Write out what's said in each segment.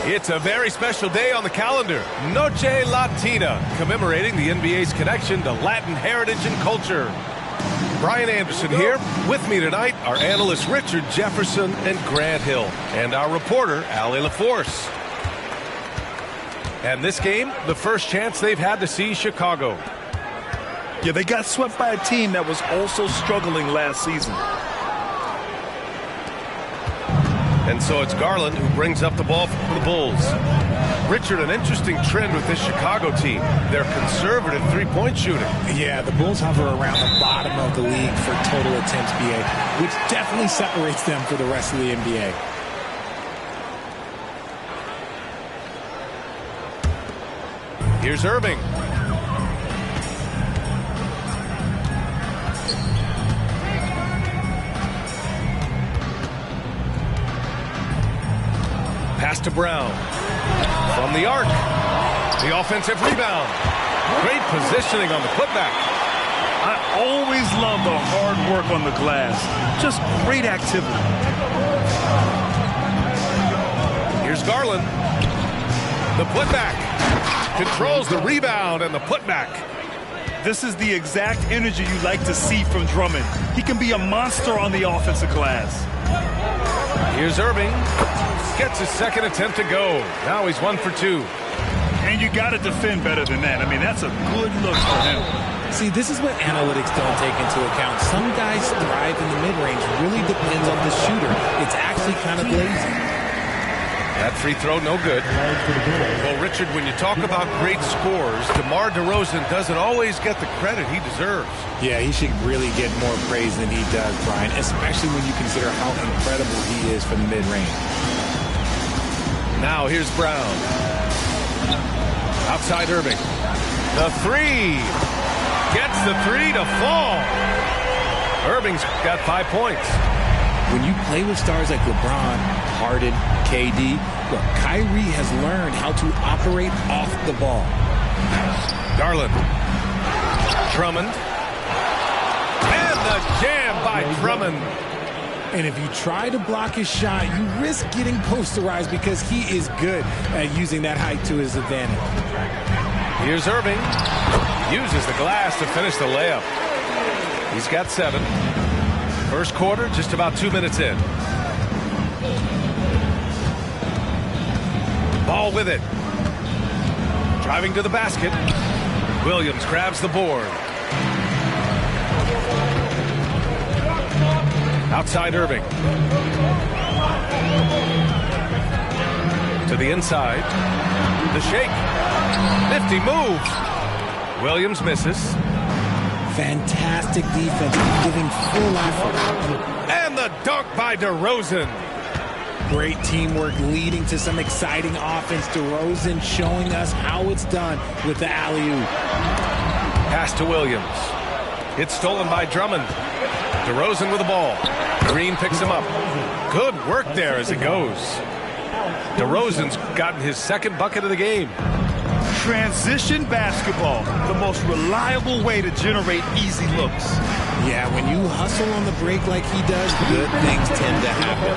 It's a very special day on the calendar, Noche Latina, commemorating the NBA's connection to Latin heritage and culture. Brian Anderson here. With me tonight are analysts Richard Jefferson and Grant Hill, and our reporter, Allie LaForce. And this game, the first chance they've had to see Chicago. Yeah, they got swept by a team that was also struggling last season. And so it's Garland who brings up the ball for the Bulls. Richard, an interesting trend with this Chicago team. They're conservative three-point shooting. Yeah, the Bulls hover around the bottom of the league for total attempts, BA, which definitely separates them for the rest of the NBA. Here's Irving. Pass to Brown. From the arc. The offensive rebound. Great positioning on the putback. I always love the hard work on the glass. Just great activity. Here's Garland. The putback. Controls the rebound and the putback. This is the exact energy you like to see from Drummond. He can be a monster on the offensive glass. Here's Irving. Gets his second attempt to go. Now he's 1 for 2. And you got to defend better than that. I mean, that's a good look for him. See, this is what analytics don't take into account. Some guys thrive in the mid-range. Really depends on the shooter. It's actually kind of lazy. That free throw, no good. Well, Richard, when you talk about great scores, DeMar DeRozan doesn't always get the credit he deserves. Yeah, he should really get more praise than he does, Brian, especially when you consider how incredible he is from the mid-range. Now here's Brown. Outside Irving. The three. Gets the three to fall. Irving's got 5 points. When you play with stars like LeBron, Harden, KD, look, Kyrie has learned how to operate off the ball. Garland. Drummond. And the jam by Drummond. And if you try to block his shot, you risk getting posterized because he is good at using that height to his advantage. Here's Irving. Uses the glass to finish the layup. He's got 7. First quarter, just about 2 minutes in. Ball with it. Driving to the basket. Williams grabs the board. Outside Irving. To the inside. The shake. Nifty move. Williams misses. Fantastic defense, giving full effort. And the dunk by DeRozan. Great teamwork leading to some exciting offense. DeRozan showing us how it's done with the alley-oop. Pass to Williams. It's stolen by Drummond. DeRozan with the ball. Green picks him up. Good work there as it goes. DeRozan's gotten his second bucket of the game. Transition basketball, the most reliable way to generate easy looks. Yeah, when you hustle on the break like he does, good things tend to happen.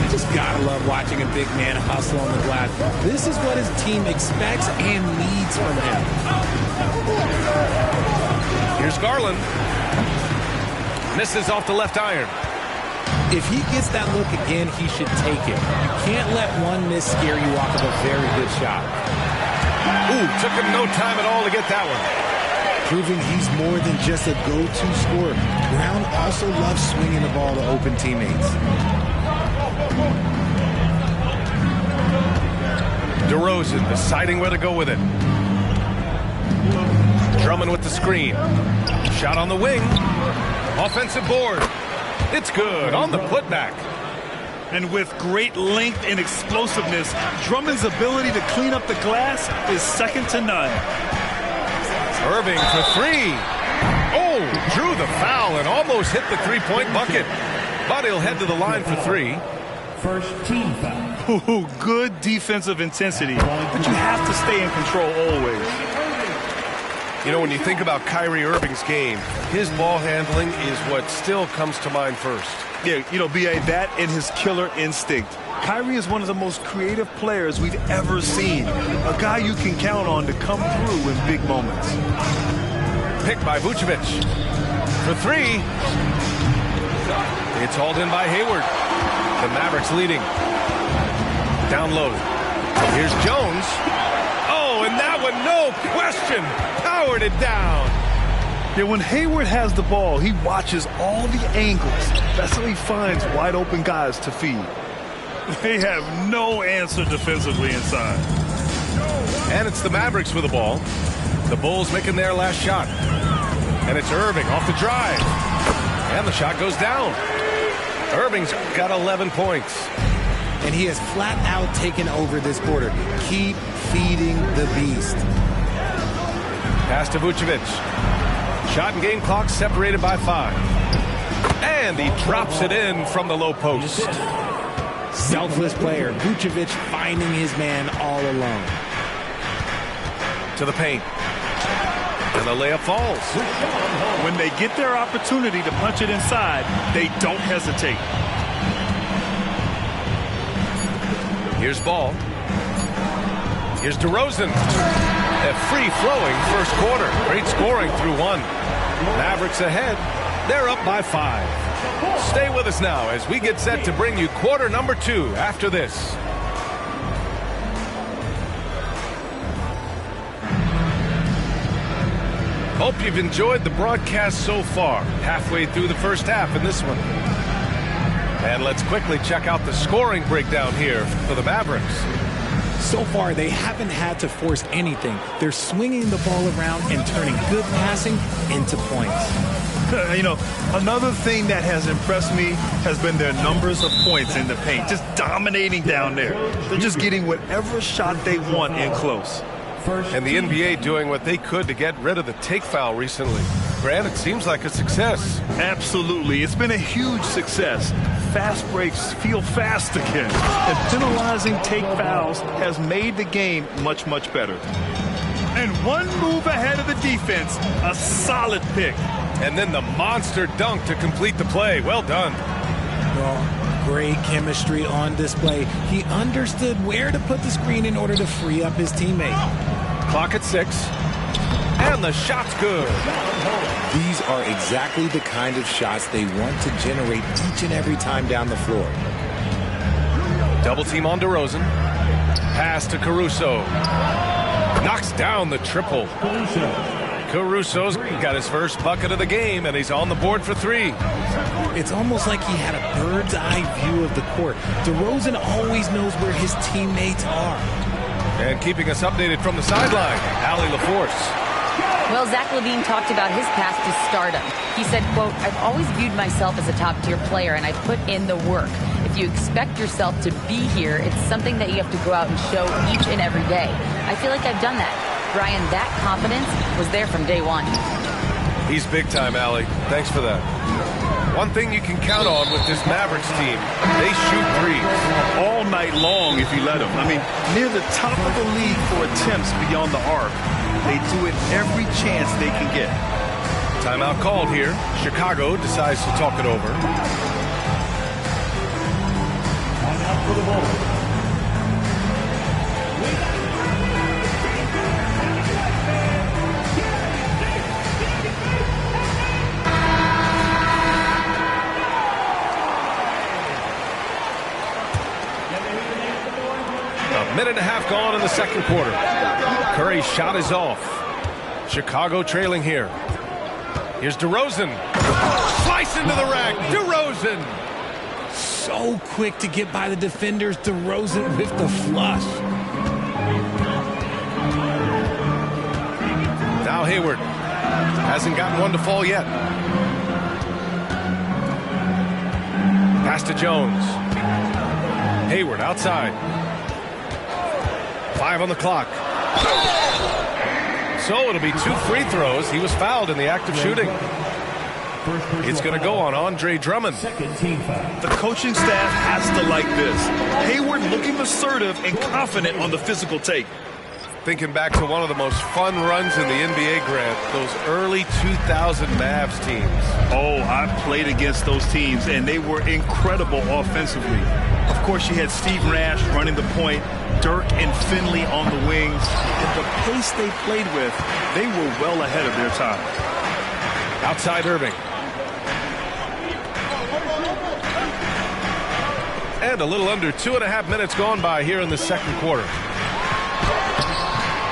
You just gotta love watching a big man hustle on the glass. This is what his team expects and needs from him. Here's Garland. Misses off the left iron. If he gets that look again, he should take it. You can't let one miss scare you off of a very good shot. Ooh, took him no time at all to get that one. Proving he's more than just a go-to scorer. Brown also loves swinging the ball to open teammates. DeRozan deciding where to go with it. Drummond with the screen. Shot on the wing. Offensive board. It's good on the putback. And with great length and explosiveness, Drummond's ability to clean up the glass is second to none. Irving for 3. Oh, drew the foul and almost hit the three-point bucket. But he'll head to the line for 3. First team foul. Ooh, good defensive intensity, but you have to stay in control always. You know, when you think about Kyrie Irving's game, his ball handling is what still comes to mind first. Yeah, you know, B.A., that and his killer instinct. Kyrie is one of the most creative players we've ever seen. A guy you can count on to come through in big moments. Picked by Vucevic. For three. It's hauled in by Hayward. The Mavericks leading. Down low. Here's Jones. Oh, and that one, no question, powered it down. Yeah, when Hayward has the ball, he watches all the angles. That's how he finds wide open guys to feed. They have no answer defensively inside. And it's the Mavericks with the ball. The Bulls making their last shot. And it's Irving off the drive. And the shot goes down. Irving's got 11 points. And he has flat out taken over this quarter. Keep feeding the beast. Pass to Vucevic. Shot and game clock separated by 5. And he drops it in from the low post. Selfless player. Vucevic finding his man all alone. To the paint. And the layup falls. When they get their opportunity to punch it inside, they don't hesitate. Here's Ball. Here's DeRozan. A free-flowing first quarter. Great scoring through 1. Mavericks ahead. They're up by 5. Stay with us now as we get set to bring you quarter number 2 after this. Hope you've enjoyed the broadcast so far. Halfway through the first half in this one. And let's quickly check out the scoring breakdown here for the Mavericks. So far, they haven't had to force anything. They're swinging the ball around and turning good passing into points. You know, another thing that has impressed me has been their numbers of points in the paint. Just dominating down there. They're just getting whatever shot they want in close. And the NBA doing what they could to get rid of the take foul recently. Grant, it seems like a success. Absolutely. It's been a huge success. Fast breaks feel fast again. And penalizing take fouls has made the game much, much better. And one move ahead of the defense. A solid pick. And then the monster dunk to complete the play. Well done. Well, great chemistry on display. He understood where to put the screen in order to free up his teammate. Clock at 6. And the shot's good. These are exactly the kind of shots they want to generate each and every time down the floor. Double team on DeRozan. Pass to Caruso. Knocks down the triple. Caruso's got his first bucket of the game, and he's on the board for 3. It's almost like he had a bird's eye view of the court. DeRozan always knows where his teammates are. And keeping us updated from the sideline, Allie LaForce. Well, Zach LaVine talked about his path to stardom. He said, quote, "I've always viewed myself as a top-tier player, and I put in the work. If you expect yourself to be here, it's something that you have to go out and show each and every day. I feel like I've done that." Brian, that confidence was there from day 1. He's big time, Allie. Thanks for that. One thing you can count on with this Mavericks team, they shoot threes. All night long if you let them. I mean, near the top of the league for attempts beyond the arc. They do it every chance they can get. Timeout called here. Chicago decides to talk it over. Timeout for the Bulls. A minute and a half gone in the second quarter. Curry's shot is off. Chicago trailing here. Here's DeRozan. Slice into the rack. DeRozan. So quick to get by the defenders. DeRozan with the flush. Now Hayward. Hasn't gotten one to fall yet. Pass to Jones. Hayward outside. 5 on the clock. So it'll be 2 free throws. He was fouled in the act of shooting. It's going to go on Andre Drummond. The coaching staff has to like this. Hayward looking assertive and confident on the physical take. Thinking back to one of the most fun runs in the NBA, Grant, those early 2000 Mavs teams. Oh, I played against those teams, and they were incredible offensively. Of course, you had Steve Nash running the point, Dirk and Finley on the wings, and the pace they played with, they were well ahead of their time. Outside Irving. And a little under 2.5 minutes gone by here in the second quarter.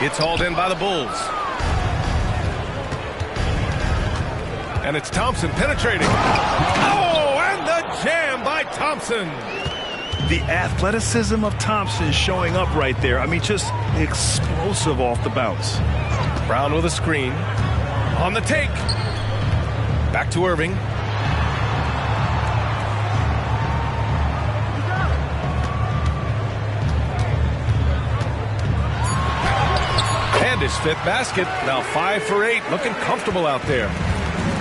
It's hauled in by the Bulls. And it's Thompson penetrating. Oh, and the jam by Thompson. The athleticism of Thompson showing up right there. I mean, just explosive off the bounce. Brown with a screen. On the take. Back to Irving. And his fifth basket. Now 5 for 8. Looking comfortable out there.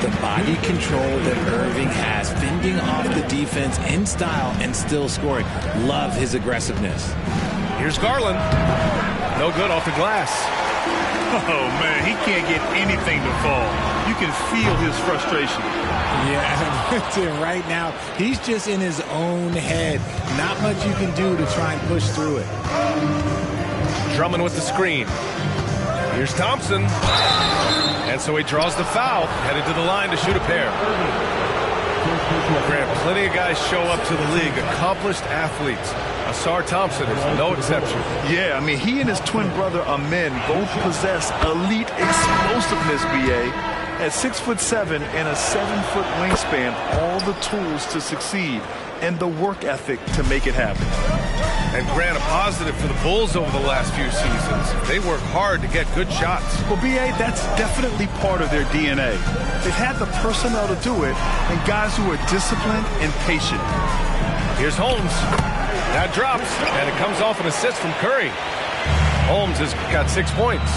The body control that Irving has, fending off the defense in style and still scoring. Love his aggressiveness. Here's Garland. No good off the glass. Oh, man, he can't get anything to fall. You can feel his frustration. Yeah, right now, he's just in his own head. Not much you can do to try and push through it. Drummond with the screen. Here's Thompson. And so he draws the foul, headed to the line to shoot a pair. Grant, plenty of guys show up to the league, accomplished athletes. Asar Thompson is no exception. Yeah, I mean, he and his twin brother Amen both possess elite explosiveness, B.A. At 6'7" and a 7-foot wingspan, all the tools to succeed and the work ethic to make it happen. And Grant, a positive for the Bulls over the last few seasons. They work hard to get good shots. Well, B.A., that's definitely part of their DNA. They've had the personnel to do it and guys who are disciplined and patient. Here's Holmes. That drops, and it comes off an assist from Curry. Holmes has got 6 points.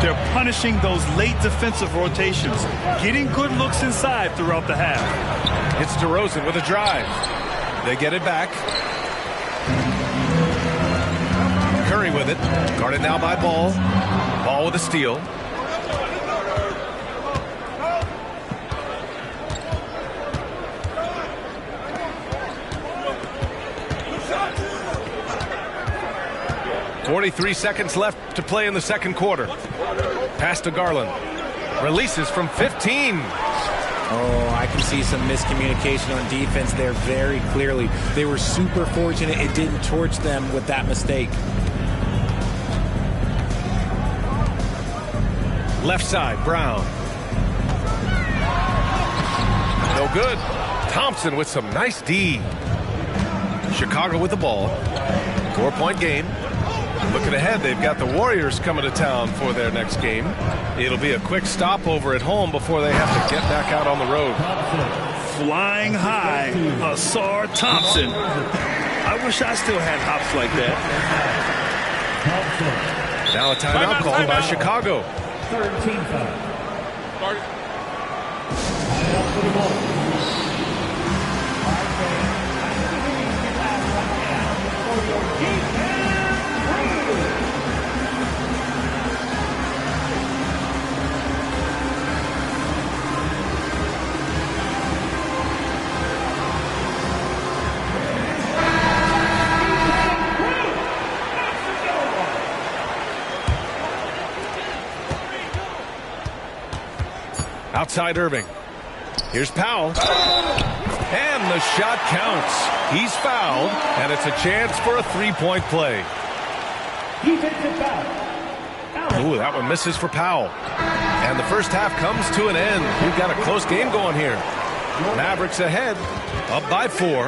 They're punishing those late defensive rotations, getting good looks inside throughout the half. It's DeRozan with a drive. They get it back. Curry with it. Guarded now by Ball. Ball with a steal. .43 seconds left to play in the second quarter. Pass to Garland. Releases from 15. Oh, I can see some miscommunication on defense there very clearly. They were super fortunate it didn't torch them with that mistake. Left side, Brown. No good. Thompson with some nice D. Chicago with the ball. 4-point game. Looking ahead, they've got the Warriors coming to town for their next game. It'll be a quick stopover at home before they have to get back out on the road. Flying high, Asar Thompson. I wish I still had hops like that. Now a timeout called by Chicago. 13 foul. Timeout for the ball. Outside Irving. Here's Powell. And the shot counts. He's fouled, and it's a chance for a three-point play. Defensive foul. Ooh, that one misses for Powell. And the first half comes to an end. We've got a close game going here. Mavericks ahead, up by 4.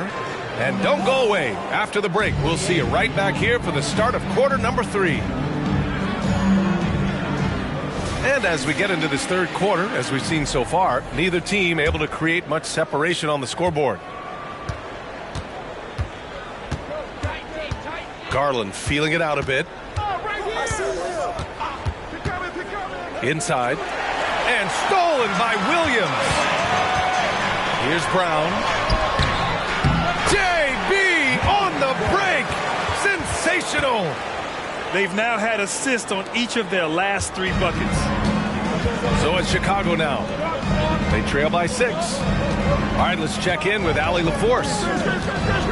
And don't go away. After the break, we'll see you right back here for the start of quarter number 3. And as we get into this third quarter, as we've seen so far, neither team able to create much separation on the scoreboard. Garland feeling it out a bit. Inside. And stolen by Williams. Here's Brown. JB on the break. Sensational. They've now had assists on each of their last 3 buckets. So it's Chicago now. They trail by 6. All right, let's check in with Allie LaForce.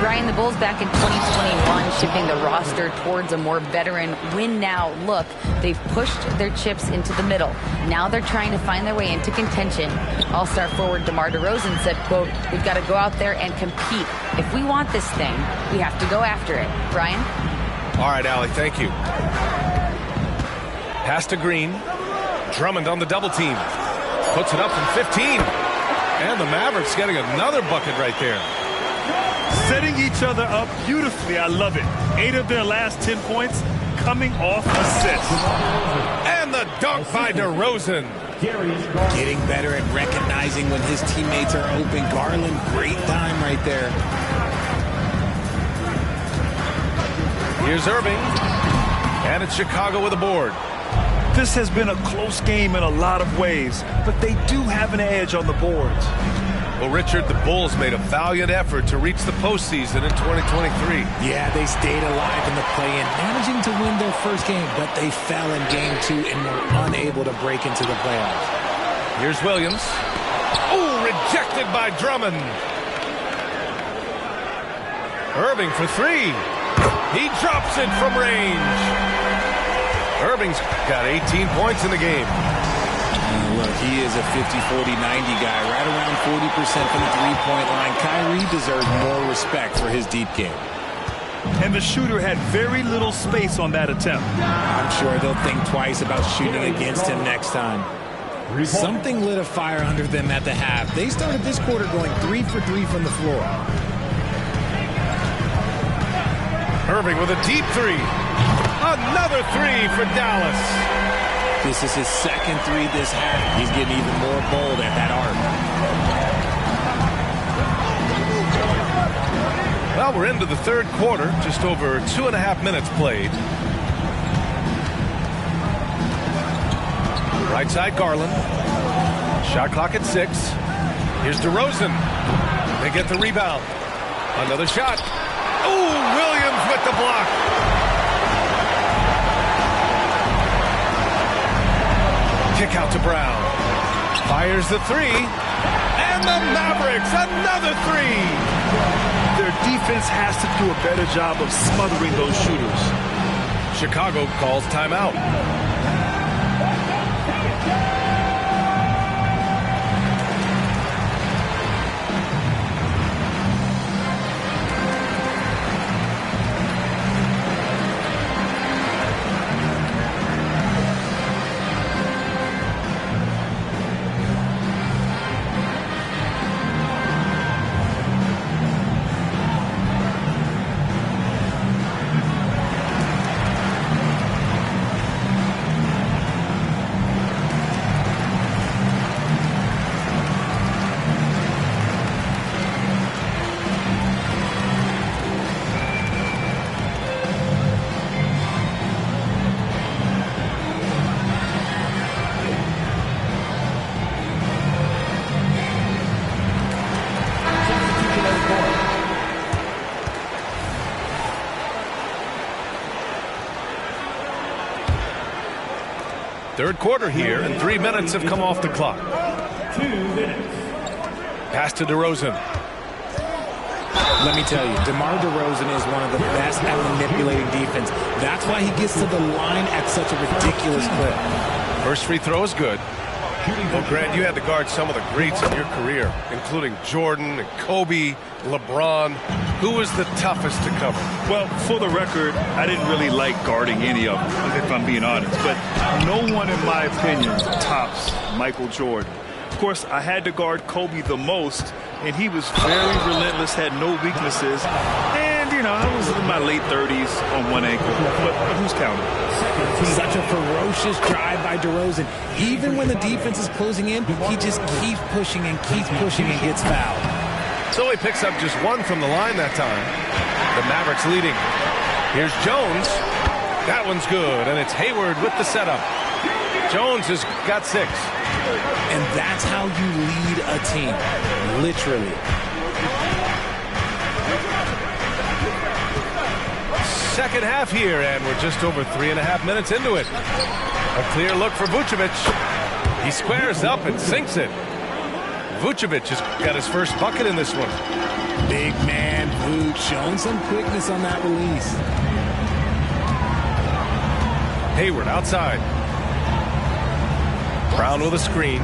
Ryan, the Bulls back in 2021 shifting the roster towards a more veteran win-now look. They've pushed their chips into the middle. Now they're trying to find their way into contention. All-star forward DeMar DeRozan said, quote, "We've got to go out there and compete. If we want this thing, we have to go after it." Brian? All right, Allie, thank you. Pass to Green. Drummond on the double team. Puts it up from 15. And the Mavericks getting another bucket right there. Setting each other up beautifully. I love it. 8 of their last 10 points coming off assists. And the dunk by DeRozan. Getting better at recognizing when his teammates are open. Garland, great time right there. Here's Irving. And it's Chicago with a board. This has been a close game in a lot of ways, but they do have an edge on the boards. Well, Richard, the Bulls made a valiant effort to reach the postseason in 2023. Yeah, they stayed alive in the play-in, managing to win their first game, but they fell in game 2 and were unable to break into the playoffs. Here's Williams. Oh, rejected by Drummond. Irving for 3. He drops it from range. Irving's got 18 points in the game. Look, he is a 50-40-90 guy, right around 40% from the three-point line. Kyrie deserves more respect for his deep game. And the shooter had very little space on that attempt. I'm sure they'll think twice about shooting against him next time. Something lit a fire under them at the half. They started this quarter going 3 for 3 from the floor. Irving with a deep 3. Another 3 for Dallas. This is his second 3 this half. He's getting even more bold at that arc. Well, we're into the third quarter. Just over 2.5 minutes played. Right side, Garland. Shot clock at 6. Here's DeRozan. They get the rebound. Another shot. Oh, Williams with the block. Kick out to Brown. Fires the 3. And the Mavericks, another 3. Their defense has to do a better job of smothering those shooters. Chicago calls timeout. Third quarter here, and 3 minutes have come off the clock. 2 minutes. Pass to DeRozan. Let me tell you, DeMar DeRozan is one of the best at manipulating defense. That's why he gets to the line at such a ridiculous clip. First free throw is good. Well, Grant, you had to guard some of the greats in your career, including Jordan, Kobe, LeBron. Who was the toughest to cover? Well, for the record, I didn't really like guarding any of them, if I'm being honest. But no one, in my opinion, tops Michael Jordan. Of course, I had to guard Kobe the most, and he was very relentless, had no weaknesses. And, you know, I was in my late 30s on one ankle. But who's counting? Such a ferocious drive by DeRozan. Even when the defense is closing in, he just keeps pushing and gets fouled. So he picks up just 1 from the line that time. The Mavericks leading. Here's Jones. That one's good, and it's Hayward with the setup. Jones has got 6. And that's how you lead a team, literally. second half here, and we're just over 3.5 minutes into it. A clear look for Vucevic. He squares up and sinks it. Vucevic has got his first bucket in this one. Big man Vuce showing some quickness on that release. Hayward outside. Brown with a screen.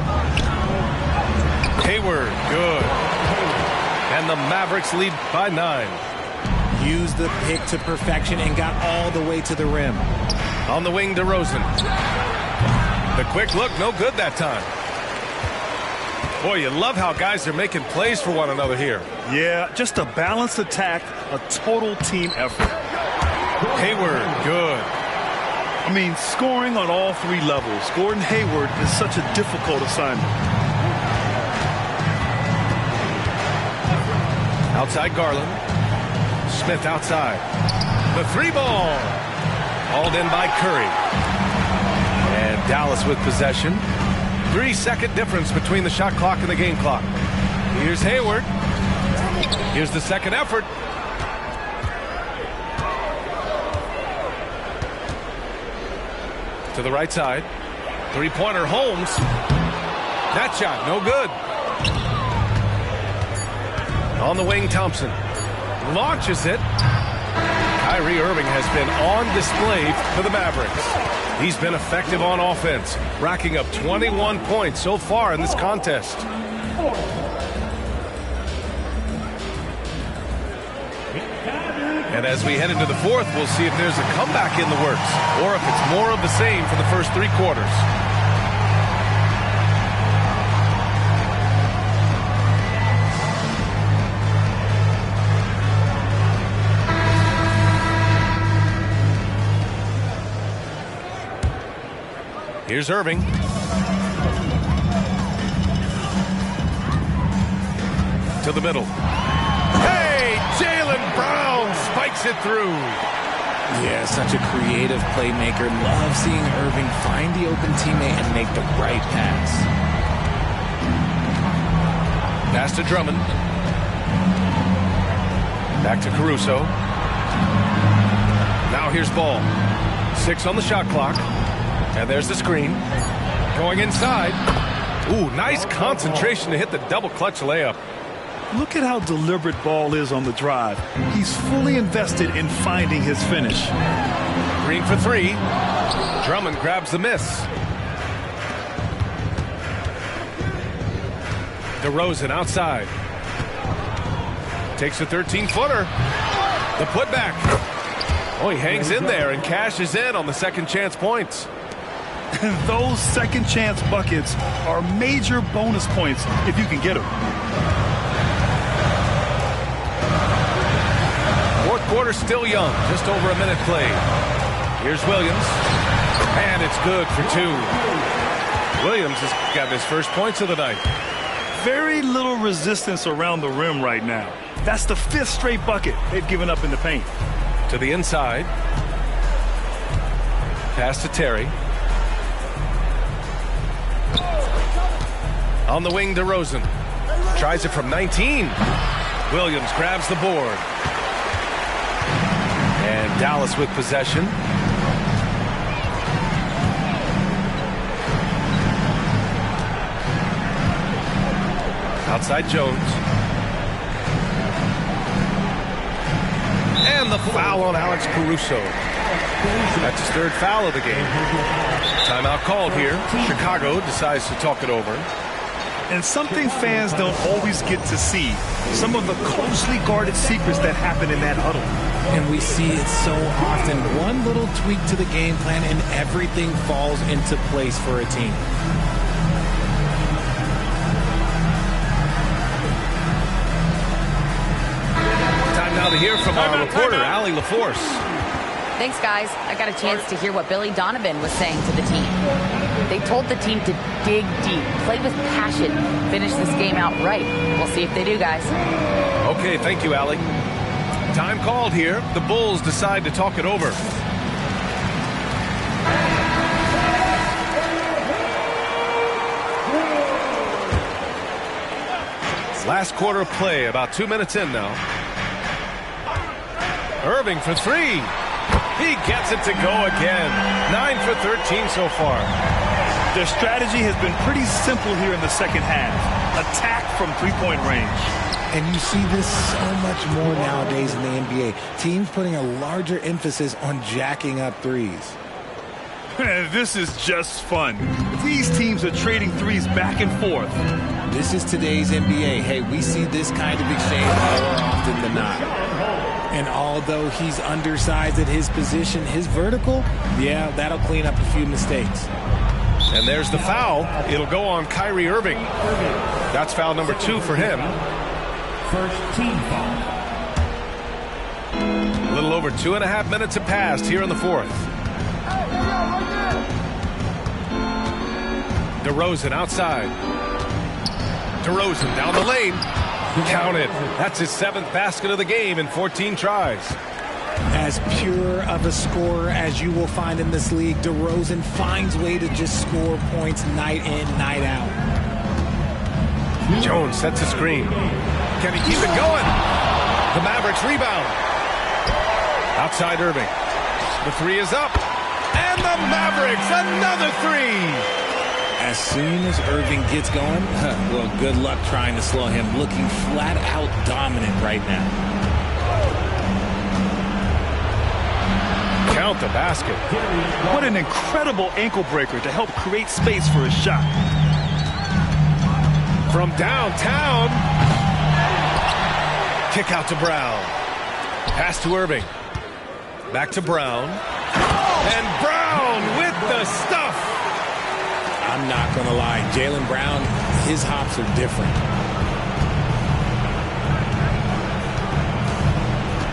Hayward, good. And the Mavericks lead by 9. Used the pick to perfection and got all the way to the rim. On the wing, DeRozan. The quick look, no good that time. Boy, you love how guys are making plays for one another here. Yeah, just a balanced attack, a total team effort. Hayward, good. I mean, scoring on all 3 levels. Gordon Hayward is such a difficult assignment. Outside Garland. Smith outside. The 3-ball. Hauled in by Curry. And Dallas with possession. 3-second difference between the shot clock and the game clock. Here's Hayward. Here's the second effort. To the right side. 3-pointer Holmes. That shot, no good. On the wing, Thompson. Launches it. Kyrie Irving has been on display for the Mavericks. He's been effective on offense, racking up 21 points so far in this contest. And as we head into the fourth, we'll see if there's a comeback in the works or if it's more of the same for the first 3 quarters. Here's Irving. To the middle. Hey, Jaylen Brown spikes it through. Yeah, such a creative playmaker. Love seeing Irving find the open teammate and make the right pass. Pass to Drummond. Back to Caruso. Now here's Ball. 6 on the shot clock. And there's the screen. Going inside. Ooh, nice concentration to hit the double clutch layup. Look at how deliberate Ball is on the drive. He's fully invested in finding his finish. Green for 3. Drummond grabs the miss. DeRozan outside. Takes a 13-footer. The putback. Oh, he hangs in there and cashes in on the second chance points. Those second chance buckets are major bonus points if you can get them. Fourth quarter still young, just over a minute played. Here's Williams, and it's good for 2. Williams has got his first points of the night. Very little resistance around the rim right now. That's the 5th straight bucket they've given up in the paint. To the inside. Pass to Terry. On the wing, DeRozan. Tries it from 19. Williams grabs the board. And Dallas with possession. Outside Jones. And the foul on Alex Caruso. That's his 3rd foul of the game. Timeout called here. Chicago decides to talk it over. And something fans don't always get to see, some of the closely guarded secrets that happen in that huddle. And we see it so often. One little tweak to the game plan and everything falls into place for a team. Time now to hear from our reporter, Allie LaForce. Thanks, guys. I got a chance to hear what Billy Donovan was saying to the team. They told the team to dig deep, play with passion, finish this game out right. We'll see if they do, guys. Okay, thank you, Allie. Time called here. The Bulls decide to talk it over. Last quarter of play, about 2 minutes in now. Irving for 3. He gets it to go again. 9 for 13 so far. Their strategy has been pretty simple here in the second half. Attack from three-point range. And you see this so much more nowadays in the NBA. Teams putting a larger emphasis on jacking up threes. This is just fun. These teams are trading threes back and forth. This is today's NBA. Hey, we see this kind of exchange more often than not. And although he's undersized at his position, his vertical, yeah, that'll clean up a few mistakes. And there's the foul. It'll go on Kyrie Irving. That's foul number 2 for him. First team foul. A little over 2.5 minutes have passed here in the fourth. DeRozan outside. DeRozan down the lane. Counted. That's his 7th basket of the game in 14 tries. As pure of a scorer as you will find in this league, DeRozan finds way to just score points night in, night out. Jones sets a screen. Can he keep it going? The Mavericks rebound. Outside Irving. The 3 is up. And the Mavericks, another 3. As soon as Irving gets going, well, good luck trying to slow him. Looking flat out dominant right now. Count the basket. What an incredible ankle breaker to help create space for his shot. From downtown. Kick out to Brown. Pass to Irving. Back to Brown. And Brown with the stuff. I'm not going to lie. Jaylen Brown, his hops are different.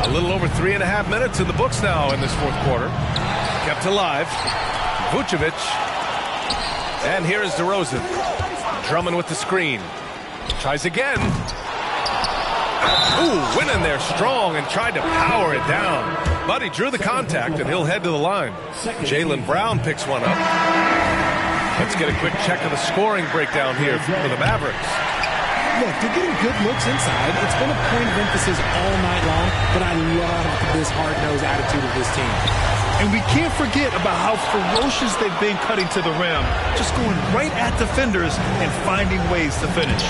A little over 3.5 minutes in the books now in this fourth quarter. Kept alive. Vucevic. And here is DeRozan. Drummond with the screen. Tries again. Ooh, went in there strong and tried to power it down. But he drew the contact, and he'll head to the line. Jaylen Brown picks one up. Let's get a quick check of the scoring breakdown here for the Mavericks. Look, they're getting good looks inside. It's been a point of emphasis all night long, but I love this hard-nosed attitude of this team. And we can't forget about how ferocious they've been cutting to the rim, just going right at defenders and finding ways to finish.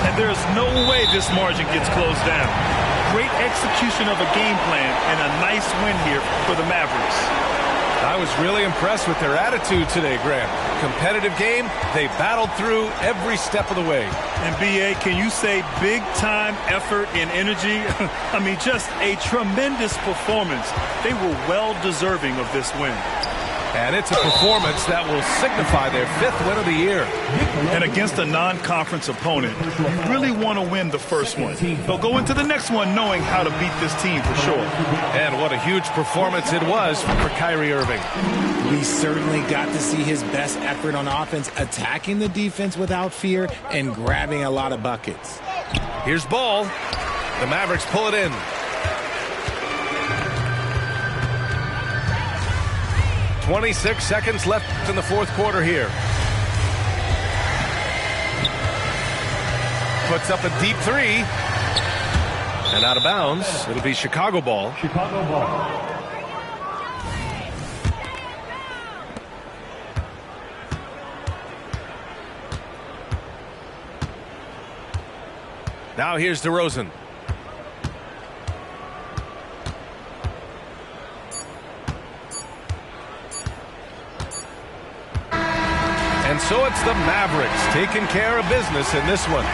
And there's no way this margin gets closed down. Great execution of a game plan and a nice win here for the Mavericks. I was really impressed with their attitude today, Graham. Competitive game, they battled through every step of the way. And B.A., can you say big-time effort and energy? I mean, just a tremendous performance. They were well-deserving of this win. And it's a performance that will signify their 5th win of the year. And against a non-conference opponent, you really want to win the first one. They'll go into the next one knowing how to beat this team for sure. And what a huge performance it was for Kyrie Irving. We certainly got to see his best effort on offense, attacking the defense without fear and grabbing a lot of buckets. Here's Ball. The Mavericks pull it in. "26 seconds left in the fourth quarter here. Puts up a deep 3. And out of bounds. It'll be Chicago ball. Chicago ball. Now here's DeRozan. And so it's the Mavericks taking care of business in this one.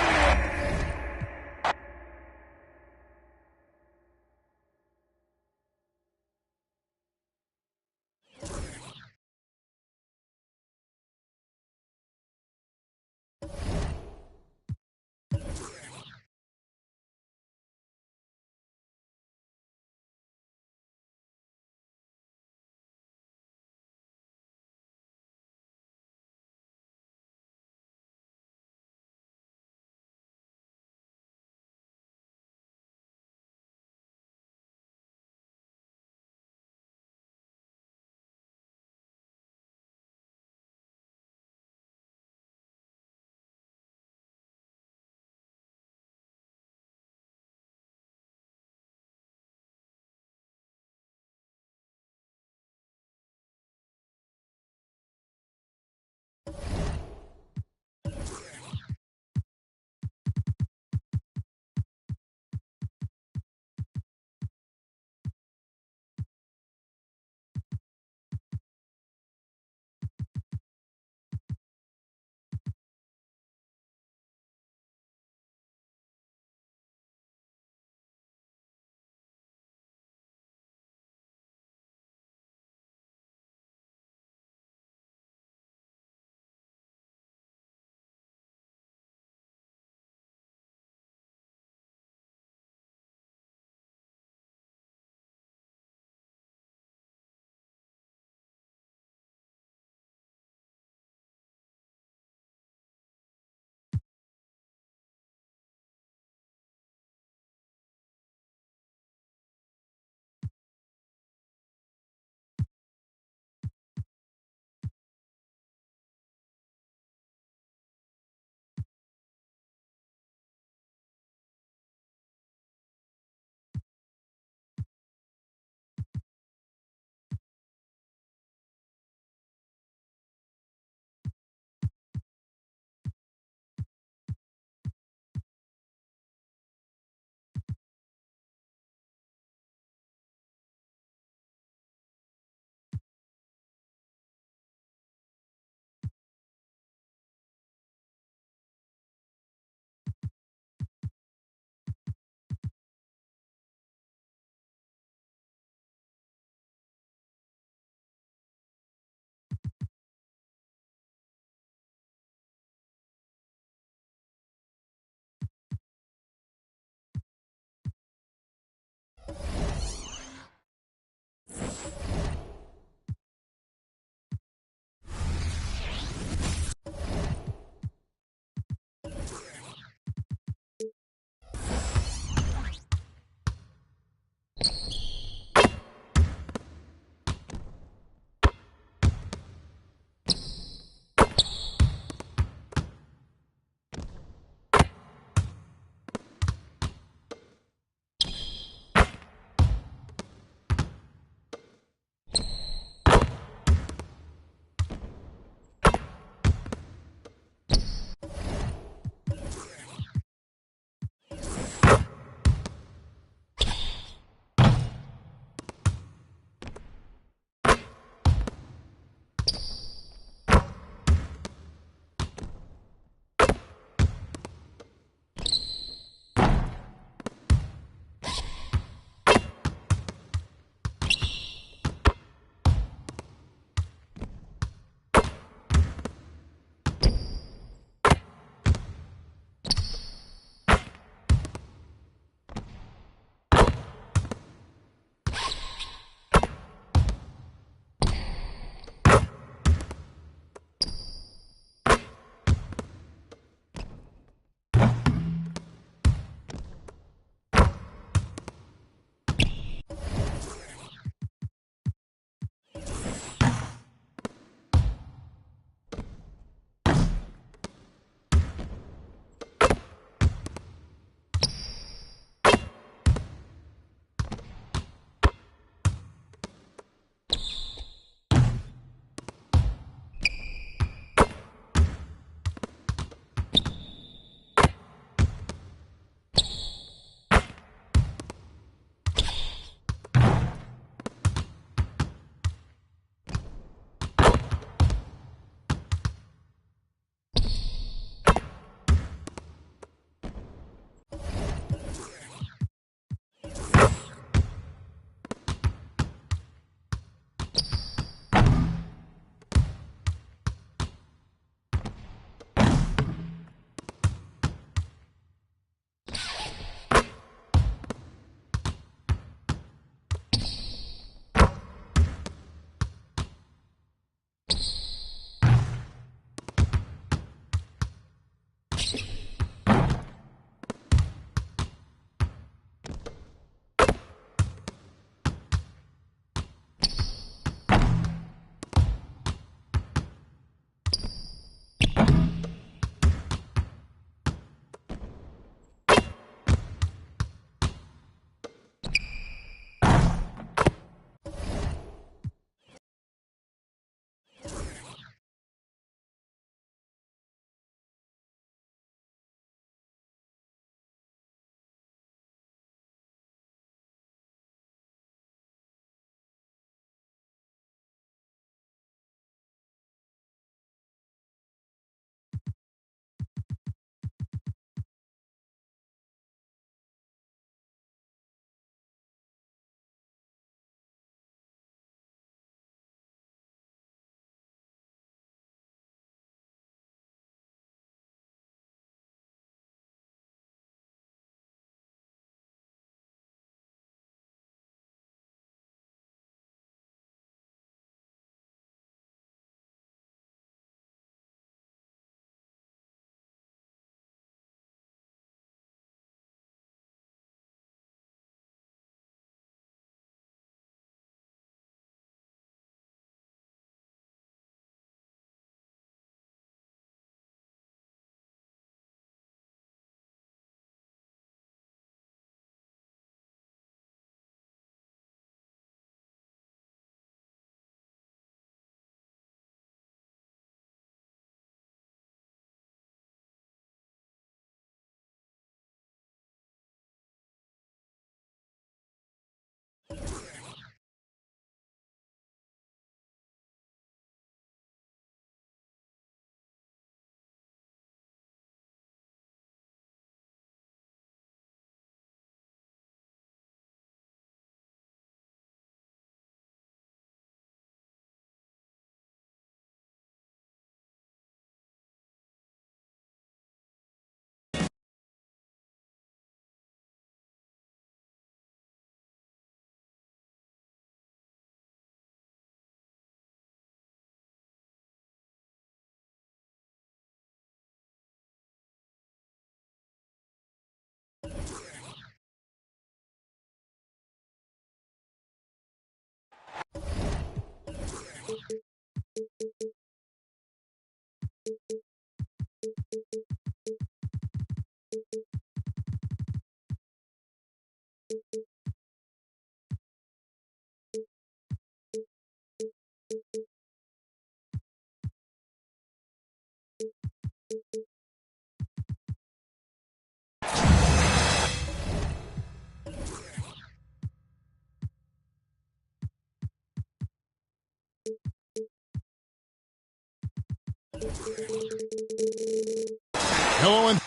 Hello and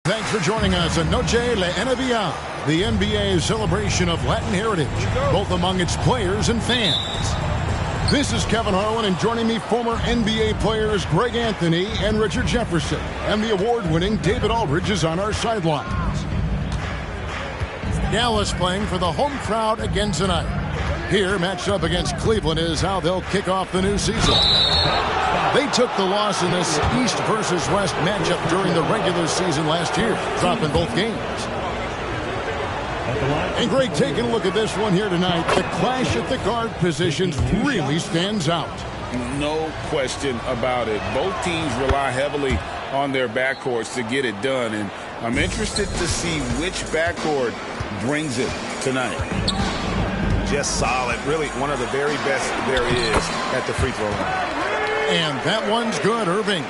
thanks for joining us at Noche La NBA, the NBA celebration of Latin heritage, both among its players and fans. This is Kevin Harlan, and joining me, former NBA players Greg Anthony and Richard Jefferson, and the award-winning David Aldridge is on our sidelines. Dallas playing for the home crowd again tonight. Here, matched up against Cleveland, is how they'll kick off the new season. They took the loss in this East versus West matchup during the regular season last year, dropping both games. And Greg, taking a look at this one here tonight, the clash at the guard positions really stands out. No question about it. Both teams rely heavily on their backcourts to get it done, and I'm interested to see which backcourt brings it tonight. Just solid. Really one of the very best there is at the free throw line. And that one's good, Irving.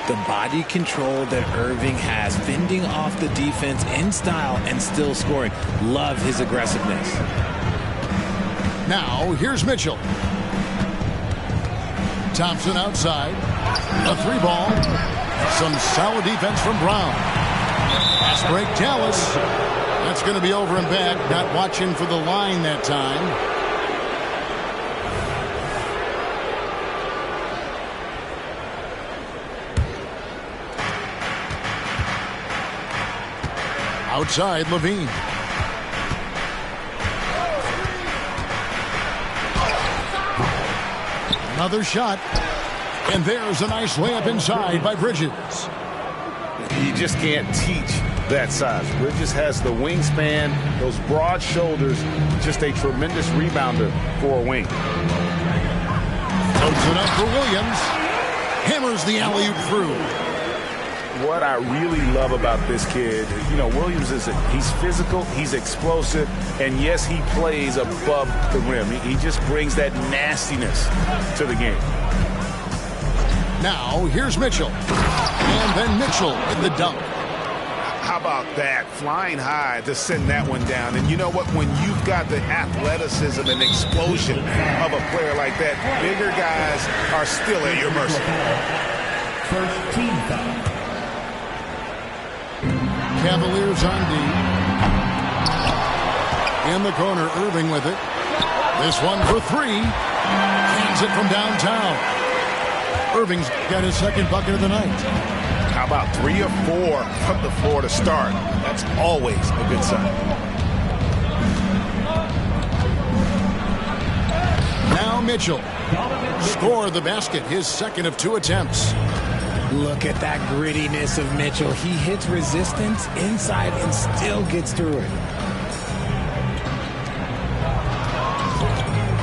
The body control that Irving has, fending off the defense in style and still scoring. Love his aggressiveness. Now, here's Mitchell. Thompson outside. A three ball. Some solid defense from Brown. Fast break, Dallas. That's going to be over and back. Not watching for the line that time. Outside, Levine. Another shot. And there's a nice layup inside by Bridges. You just can't teach that size. Bridges has the wingspan, those broad shoulders, just a tremendous rebounder for a wing. Loads it up for Williams. Hammers the alley-oop through. What I really love about this kid, Williams he's physical, he's explosive, and yes, he plays above the rim. He just brings that nastiness to the game. Now, here's Mitchell. And then Mitchell in the dunk. How about that? Flying high to send that one down. And you know what? When you've got the athleticism and explosion of a player like that, bigger guys are still at your mercy. First team foul. Cavaliers on D. In the corner, Irving with it. This one for three. Hands it from downtown. Irving's got his second bucket of the night. How about 3 or 4 from the floor to start? That's always a good sign. Now Mitchell. Score the basket, his second of 2 attempts. Look at that grittiness of Mitchell. He hits resistance inside and still gets through it.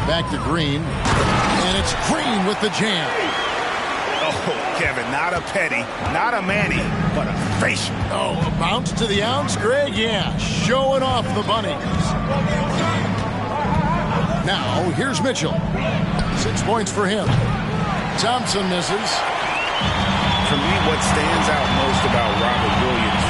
Back to Green. And it's Green with the jam. Oh, Kevin, not a petty, not a Manny, but a facial. Oh, a bounce to the ounce, Greg? Yeah, showing off the bunnies. Now, here's Mitchell. 6 points for him. Thompson misses. For me, what stands out most about Robert Williams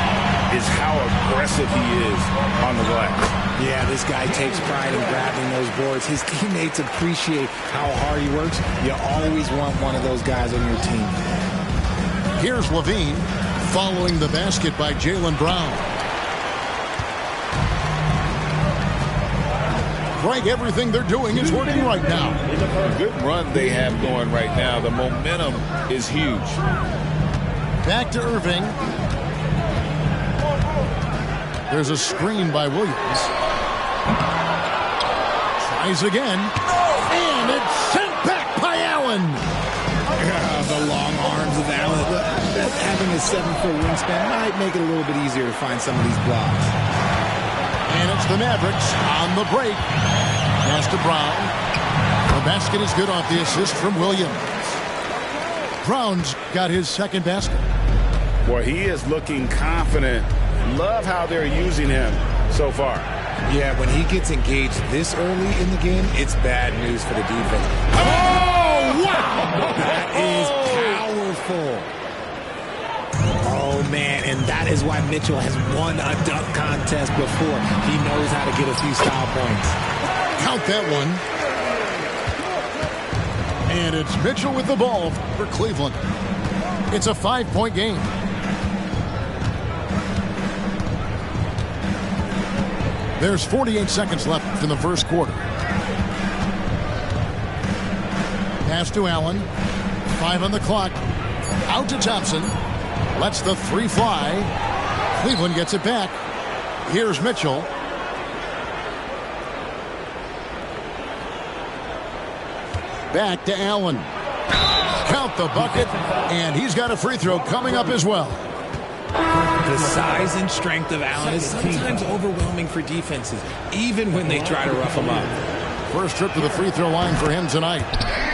is how aggressive he is on the glass. Yeah, this guy takes pride in grabbing those boards. His teammates appreciate how hard he works. You always want one of those guys on your team. Here's Levine following the basket by Jaylen Brown. Greg, everything they're doing is working right now. Good run they have going right now. The momentum is huge. Back to Irving. There's a screen by Williams. Tries again. And it's sent back by Allen. The long arms of Allen. Having a 7-foot wingspan might make it a little bit easier to find some of these blocks. And it's the Mavericks on the break. Pass to Brown. The basket is good off the assist from Williams. Brown's got his second basket. Well, he is looking confident Love how they're using him so far. Yeah, when he gets engaged this early in the game, it's bad news for the defense. Oh, wow! That is powerful. Oh, man, and that is why Mitchell has won a dunk contest before. He knows how to get a few style points. Count that one. And it's Mitchell with the ball for Cleveland. It's a 5-point game. There's 48 seconds left in the first quarter. Pass to Allen. 5 on the clock. Out to Thompson. Lets the 3 fly. Cleveland gets it back. Here's Mitchell. Back to Allen. Count the bucket. And he's got a free throw coming up as well. The size and strength of Allen is sometimes overwhelming for defenses, even when they try to rough him up. First trip to the free throw line for him tonight.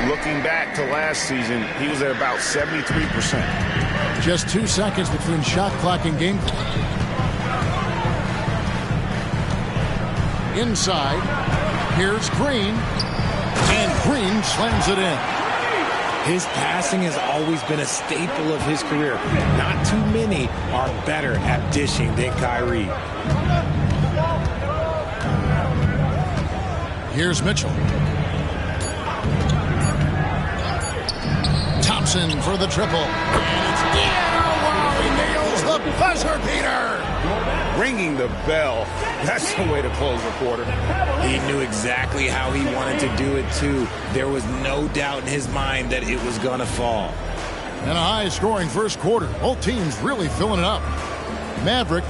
Looking back to last season, he was at about 73%. Just 2 seconds between shot clock and game clock. Inside. Here's Green. And Green slams it in. His passing has always been a staple of his career. Not too many are better at dishing than Kyrie. Here's Mitchell. Thompson for the triple. And it's in. Oh, wow, he nails the buzzer beater. Ringing the bell. That's the way to close the quarter. He knew exactly how he wanted to do it, too. There was no doubt in his mind that it was going to fall. And a high-scoring first quarter. Both teams really filling it up. Maverick.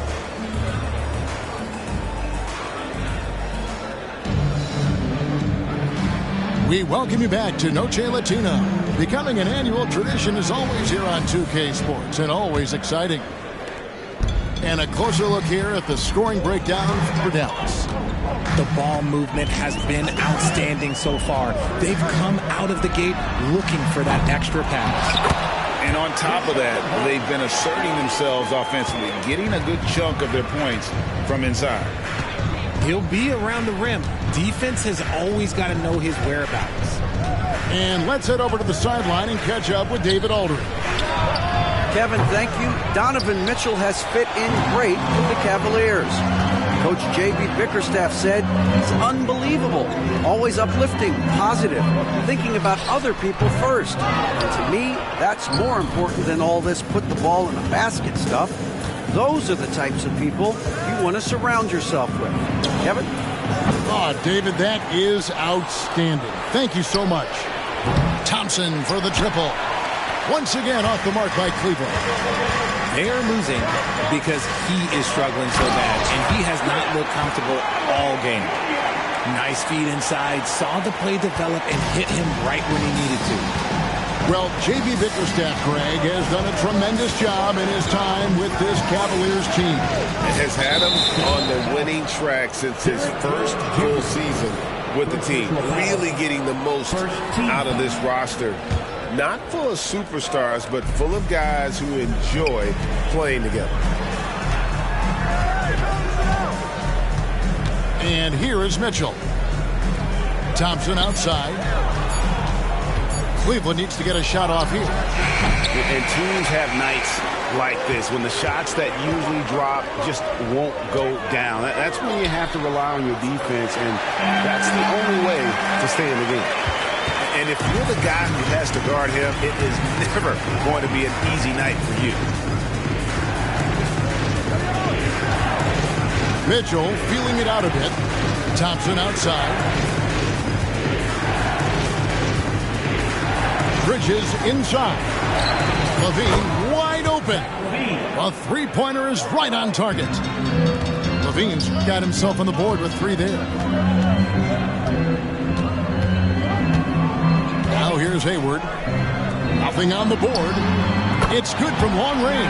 We welcome you back to Noche Latina. Becoming an annual tradition is always here on 2K Sports and always exciting. And a closer look here at the scoring breakdown for Dallas. The ball movement has been outstanding so far. They've come out of the gate looking for that extra pass. And on top of that, they've been asserting themselves offensively, getting a good chunk of their points from inside. He'll be around the rim. Defense has always got to know his whereabouts. And let's head over to the sideline and catch up with David Aldridge. Kevin, thank you. Donovan Mitchell has fit in great with the Cavaliers. Coach J.B. Bickerstaff said he's unbelievable, always uplifting, positive, thinking about other people first. And to me, that's more important than all this put the ball in the basket stuff. Those are the types of people you want to surround yourself with. Kevin? Oh, David, that is outstanding. Thank you so much. Thompson for the triple. Once again off the mark by Cleveland. They are losing because he is struggling so bad, and he has not looked comfortable all game. Nice feed inside, saw the play develop, and hit him right when he needed to. Well, J.B. Bickerstaff, Greg, has done a tremendous job in his time with this Cavaliers team. Has had him on the winning track since his first full season with the team. Really getting the most out of this roster. Not full of superstars, but full of guys who enjoy playing together. And here is Mitchell. Thompson outside. Cleveland needs to get a shot off here. And teams have nights like this when the shots that usually drop just won't go down. That's when you have to rely on your defense, and that's the only way to stay in the game. And if you're the guy who has to guard him, it is never going to be an easy night for you. Mitchell feeling it out a bit. Thompson outside. Bridges inside. Levine wide open. A three-pointer is right on target. Levine's got himself on the board with 3 there. Now here's Hayward. Nothing on the board. It's good from long range.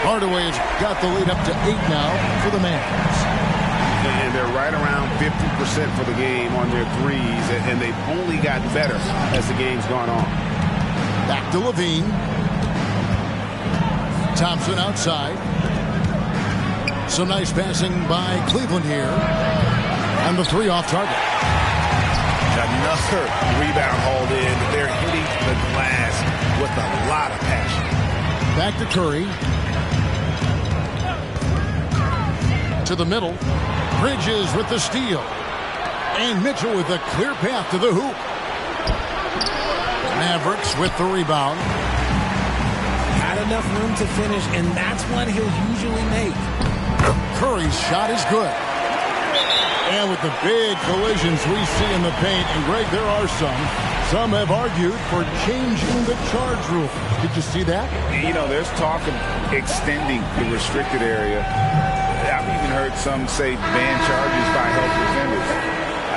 Hardaway's got the lead up to 8 now for the Mavs. And they're right around 50% for the game on their threes, and they've only gotten better as the game's gone on. Back to Levine. Thompson outside. Some nice passing by Cleveland here. And the 3 off target. Another rebound hauled in. They're hitting the glass with a lot of passion. Back to Curry. To the middle. Bridges with the steal. And Mitchell with a clear path to the hoop. Mavericks with the rebound. Had enough room to finish, and that's what he'll usually make. Curry's shot is good. And with the big collisions we see in the paint, and Greg, there are some. Some have argued for changing the charge rule. Did you see that? You know, there's talk of extending the restricted area. I've even heard some say ban charges by help defenders.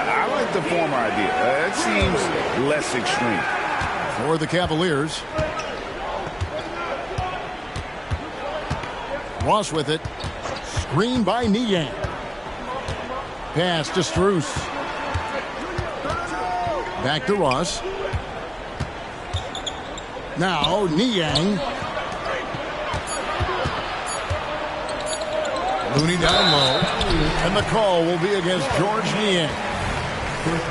I like the former idea. It seems less extreme. For the Cavaliers. Ross with it. Screen by Niang. Pass to Strus. Back to Ross. Now Niang. Looney down low. And the call will be against George Niang.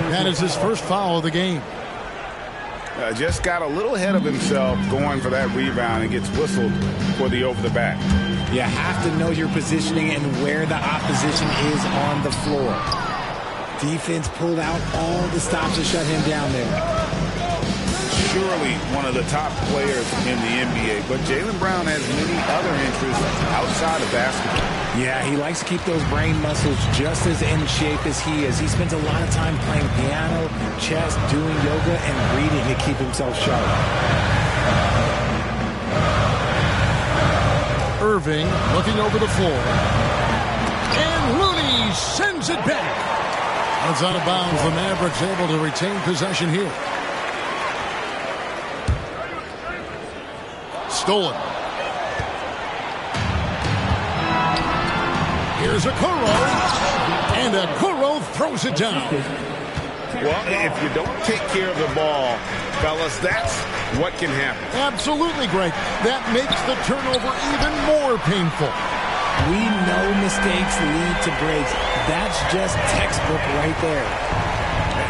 That is his first foul of the game. Just got a little ahead of himself going for that rebound and gets whistled for the over-the-back. You have to know your positioning and where the opposition is on the floor. Defense pulled out all the stops to shut him down there. Surely one of the top players in the NBA, but Jaylen Brown has many other interests outside of basketball. Yeah, he likes to keep those brain muscles just as in shape as he is. He spends a lot of time playing piano, chess, doing yoga, and reading to keep himself sharp. Irving looking over the floor. And Looney sends it back. It's out of bounds. The Mavericks able to retain possession here. Stolen. Here's Okoro. And Okoro throws it down. Well, if you don't take care of the ball, fellas, that's what can happen. Absolutely, Greg. That makes the turnover even more painful. We know mistakes lead to breaks. That's just textbook right there.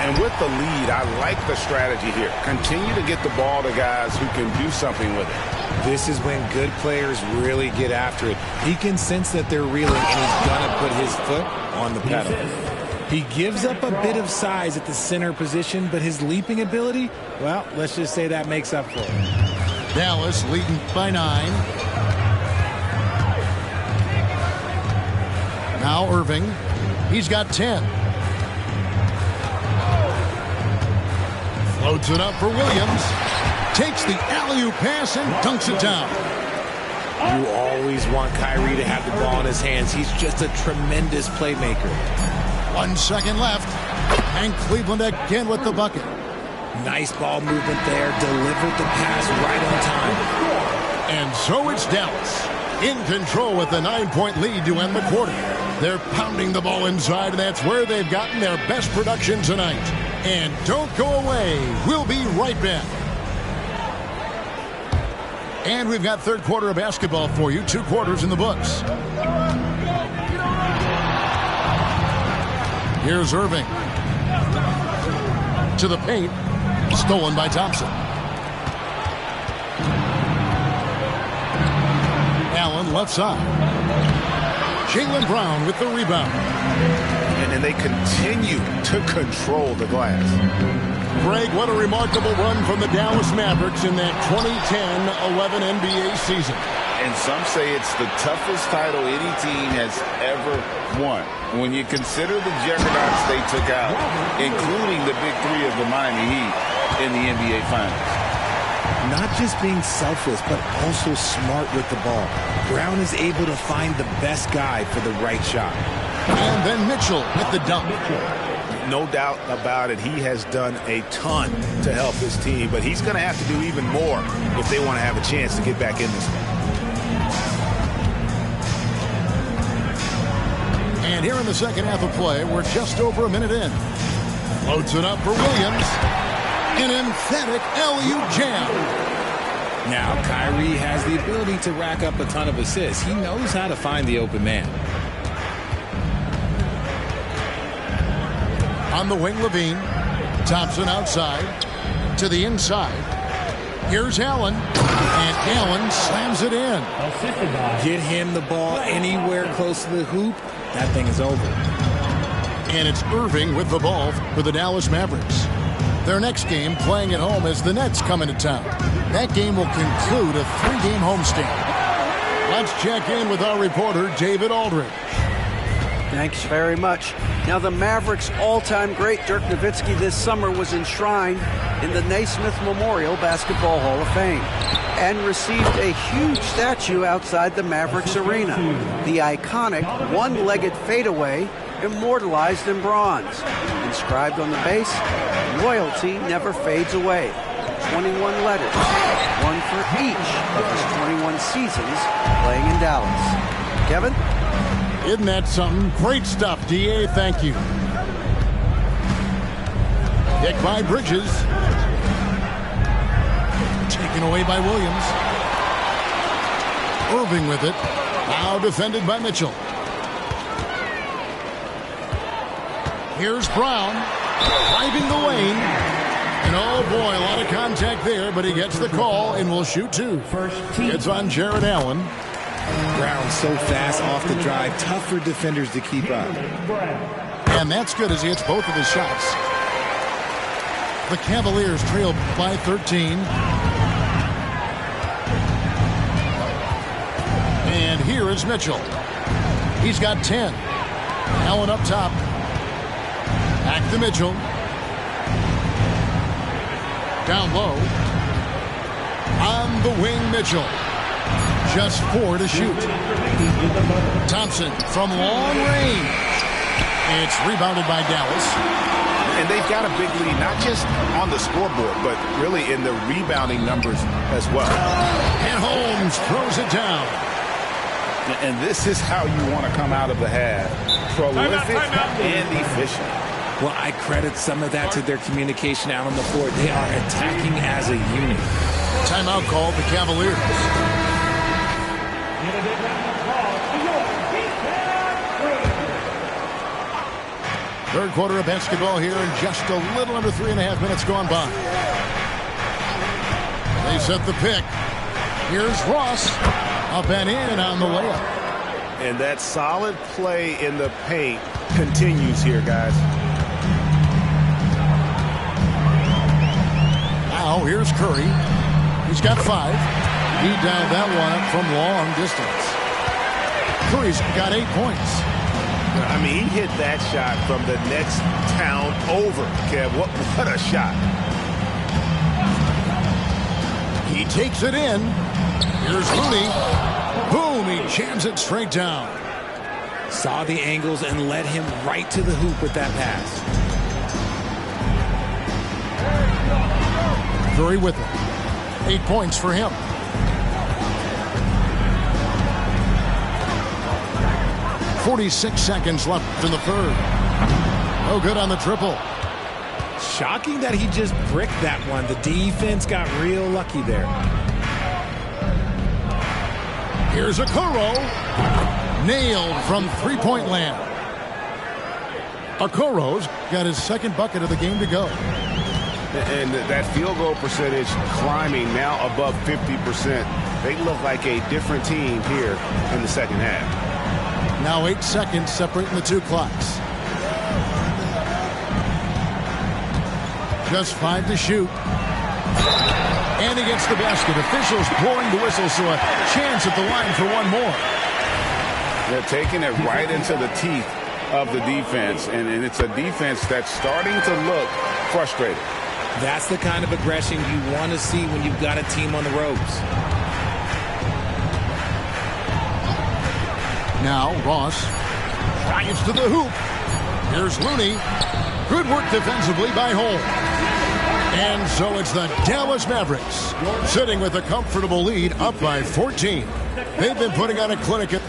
And with the lead, I like the strategy here. Continue to get the ball to guys who can do something with it. This is when good players really get after it. He can sense that they're reeling, and he's going to put his foot on the pedal. He gives up a bit of size at the center position, but his leaping ability, well, let's just say that makes up for it. Dallas leading by 9. Now Irving. He's got 10. Floats it up for Williams. Takes the alley-oop pass and dunks it down. You always want Kyrie to have the ball in his hands. He's just a tremendous playmaker. 1 second left. And Cleveland again with the bucket. Nice ball movement there. Delivered the pass right on time. And so it's Dallas in control with a 9-point lead to end the quarter. They're pounding the ball inside, and that's where they've gotten their best production tonight. And don't go away. We'll be right back. And we've got third quarter of basketball for you. 2 quarters in the books. Here's Irving. To the paint. Stolen by Thompson. Allen left side. Jaylen Brown with the rebound. And they continue to control the glass. Greg, what a remarkable run from the Dallas Mavericks in that 2010-11 NBA season. And some say it's the toughest title any team has ever won. When you consider the juggernauts they took out, including the big 3 of the Miami Heat in the NBA Finals. Not just being selfless, but also smart with the ball. Brown is able to find the best guy for the right shot. And then Mitchell with the dunk. No doubt about it, he has done a ton to help his team, but he's going to have to do even more if they want to have a chance to get back in this one. And here in the second half of play, we're just over a minute in. Loads it up for Williams. An emphatic LU jam. Now, Kyrie has the ability to rack up a ton of assists. He knows how to find the open man. On the wing, Levine. Thompson outside to the inside. Here's Allen. And Allen slams it in. Get him the ball anywhere close to the hoop. That thing is over. And it's Irving with the ball for the Dallas Mavericks. Their next game playing at home as the Nets come into town. That game will conclude a 3-game homestand. Let's check in with our reporter, David Aldridge. Thanks very much. Now, the Mavericks' all-time great Dirk Nowitzki this summer was enshrined in the Naismith Memorial Basketball Hall of Fame and received a huge statue outside the Mavericks arena. The iconic one-legged fadeaway immortalized in bronze. Inscribed on the base, loyalty never fades away. 21 letters, one for each of his 21 seasons playing in Dallas. Kevin? Isn't that something? Great stuff, D.A. Thank you. Kick by Bridges. Taken away by Williams. Irving with it. Now defended by Mitchell. Here's Brown. Driving the lane. And oh boy, a lot of contact there, but he gets the call and will shoot two. It's on Jared Allen. Brown so fast off the drive. Tough for defenders to keep up. And that's good as he hits both of his shots. The Cavaliers trail by 13. And here is Mitchell. He's got 10. Allen up top. Back to Mitchell. Down low. On the wing, Mitchell. Just 4 to shoot. Thompson from long range. It's rebounded by Dallas. And they've got a big lead, not just on the scoreboard, but really in the rebounding numbers as well. And Holmes throws it down. And this is how you want to come out of the half. Prolific and efficient. Well, I credit some of that to their communication out on the floor. They are attacking as a unit. Timeout called the Cavaliers. Third quarter of basketball here and just a little under 3.5 minutes gone by. They set the pick. Here's Ross. Up and in on the layup. And that solid play in the paint continues here, guys. Now here's Curry. He's got 5. He dialed that one up from long distance. Curry's got 8 points. I mean, he hit that shot from the next town over, Kev. What a shot. He takes it in. Here's Looney. Boom, he jams it straight down. Saw the angles and led him right to the hoop with that pass. Curry with it. 8 points for him. .46 seconds left in the third. No good on the triple. Shocking that he just bricked that one. The defense got real lucky there. Here's Okoro. Nailed from three-point land. Okoro's got his second bucket of the game to go. And that field goal percentage climbing now above 50%. They look like a different team here in the second half. Now 8 seconds separating the two clocks. Just 5 to shoot. And he gets the basket. Officials blowing the whistle, so a chance at the line for one more. They're taking it right into the teeth of the defense, and it's a defense that's starting to look frustrated. That's the kind of aggression you want to see when you've got a team on the ropes. Now Ross drives to the hoop. Here's Looney. Good work defensively by Holmes. And so it's the Dallas Mavericks sitting with a comfortable lead up by 14. They've been putting on a clinic.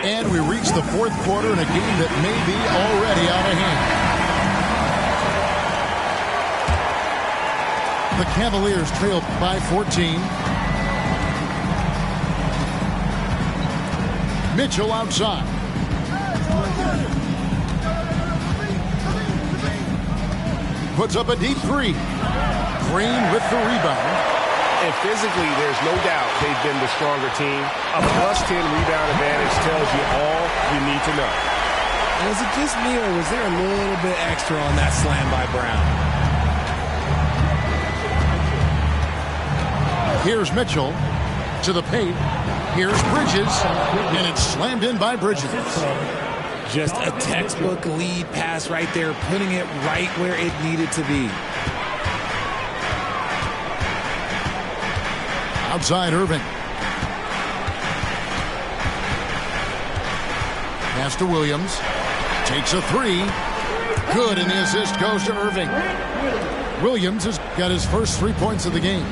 And we reach the fourth quarter in a game that may be already out of hand. The Cavaliers trail by 14. Mitchell outside. Puts up a deep three. Green with the rebound. And physically, there's no doubt they've been the stronger team. A +10 rebound advantage tells you all you need to know. Was it just me, or was there a little bit extra on that slam by Brown? Here's Mitchell to the paint. Here's Bridges, and it's slammed in by Bridges. Just a textbook lead pass right there, putting it right where it needed to be. Outside Irving. Pass to Williams. Takes a three. Good, and the assist goes to Irving. Williams has got his first 3 points of the game.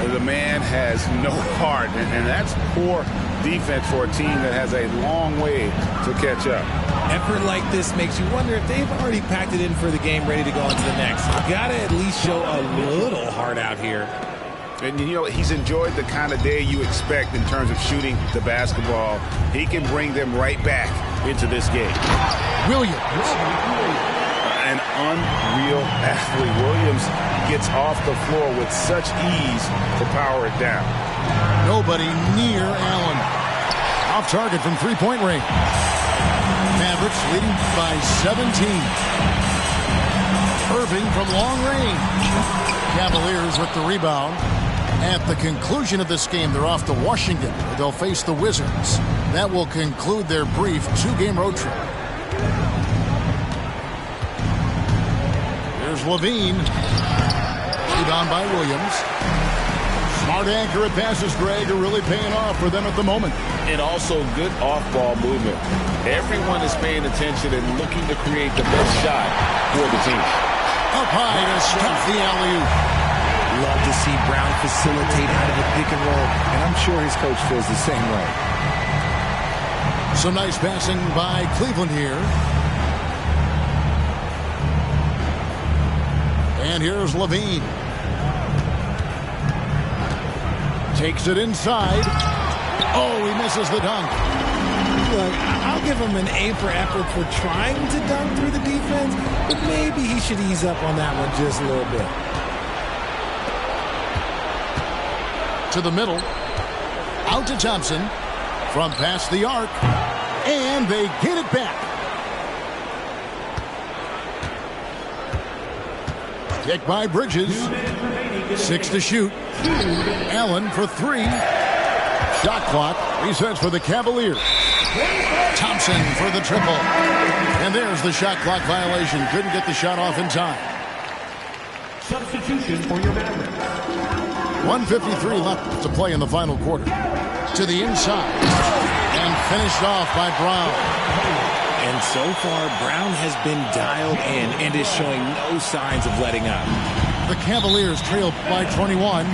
The man has no heart, and that's poor defense for a team that has a long way to catch up. Effort like this makes you wonder if they've already packed it in for the game, ready to go on to the next. You got to at least show a little heart out here. And, you know, he's enjoyed the kind of day you expect in terms of shooting the basketball. He can bring them right back into this game. Williams. An unreal athlete. Williams gets off the floor with such ease to power it down. Nobody near Allen. Off target from three-point range. Mavericks leading by 17. Irving from long range. Cavaliers with the rebound. At the conclusion of this game, they're off to Washington, where they'll face the Wizards. That will conclude their brief two-game road trip. Here's Levine. Rebound by Williams. Smart accurate passes, Greg, are really paying off for them at the moment. And also good off-ball movement. Everyone is paying attention and looking to create the best shot for the team. Up high to stop the alley-oop. Love to see Brown facilitate out of the pick and roll, and I'm sure his coach feels the same way. Some nice passing by Cleveland here. And here's Levine. Takes it inside. Oh, he misses the dunk. Look, I'll give him an A for effort for trying to dunk through the defense, but maybe he should ease up on that one just a little bit. To the middle. Out to Thompson. From past the arc. And they get it back. Kick by Bridges. 6 to shoot. Allen for 3. Shot clock resets for the Cavaliers. Thompson for the triple. And there's the shot clock violation. Couldn't get the shot off in time. Substitution for your Mavericks. 1:53 left to play in the final quarter. To the inside. And finished off by Brown. And so far, Brown has been dialed in and is showing no signs of letting up. The Cavaliers trail by 21.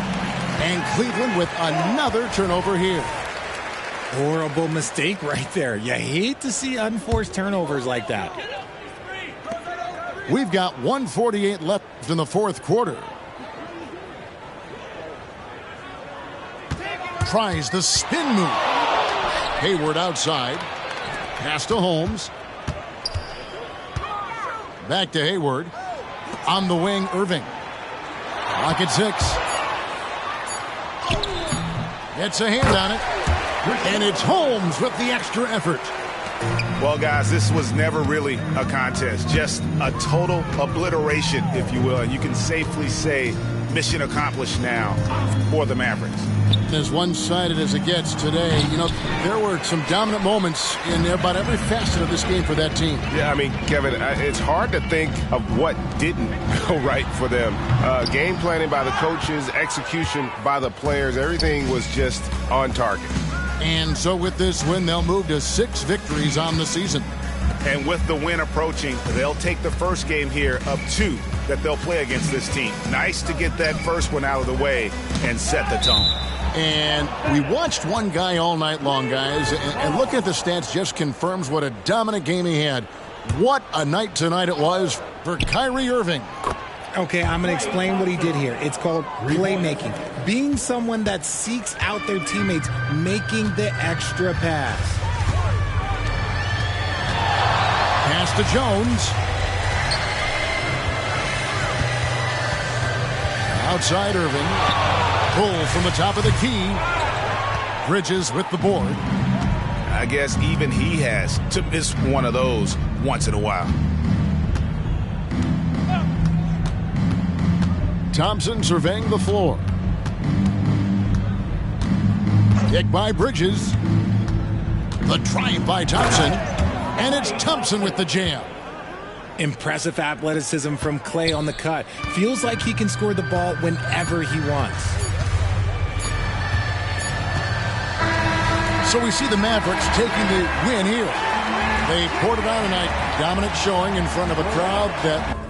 And Cleveland with another turnover here. Horrible mistake right there. You hate to see unforced turnovers like that. We've got 1:48 left in the fourth quarter. Tries the spin move. Hayward outside. Pass to Holmes. Back to Hayward. On the wing, Irving. Lock at 6. Gets a hand on it. And it's Holmes with the extra effort. Well, guys, this was never really a contest. Just a total obliteration, if you will. And you can safely say mission accomplished now for the Mavericks. As one-sided as it gets today, you know, there were some dominant moments in about every facet of this game for that team. Yeah, I mean, Kevin, it's hard to think of what didn't go right for them. Game planning by the coaches, execution by the players, everything was just on target. And so with this win, they'll move to 6 victories on the season. And with the win approaching, they'll take the first game here of 2 that they'll play against this team. Nice to get that first one out of the way and set the tone. And we watched one guy all night long, guys, and looking at the stats just confirms what a dominant game he had. What a night tonight it was for Kyrie Irving. Okay, I'm going to explain what he did here. It's called playmaking. Being someone that seeks out their teammates, making the extra pass. Pass to Jones. Outside Irving. Pull from the top of the key. Bridges with the board. I guess even he has to miss one of those once in a while. Thompson surveying the floor. Kick by Bridges. The drive by Thompson. And it's Thompson with the jam. Impressive athleticism from Klay on the cut. Feels like he can score the ball whenever he wants. So we see the Mavericks taking the win here. They poured it on tonight. Dominant showing in front of a crowd that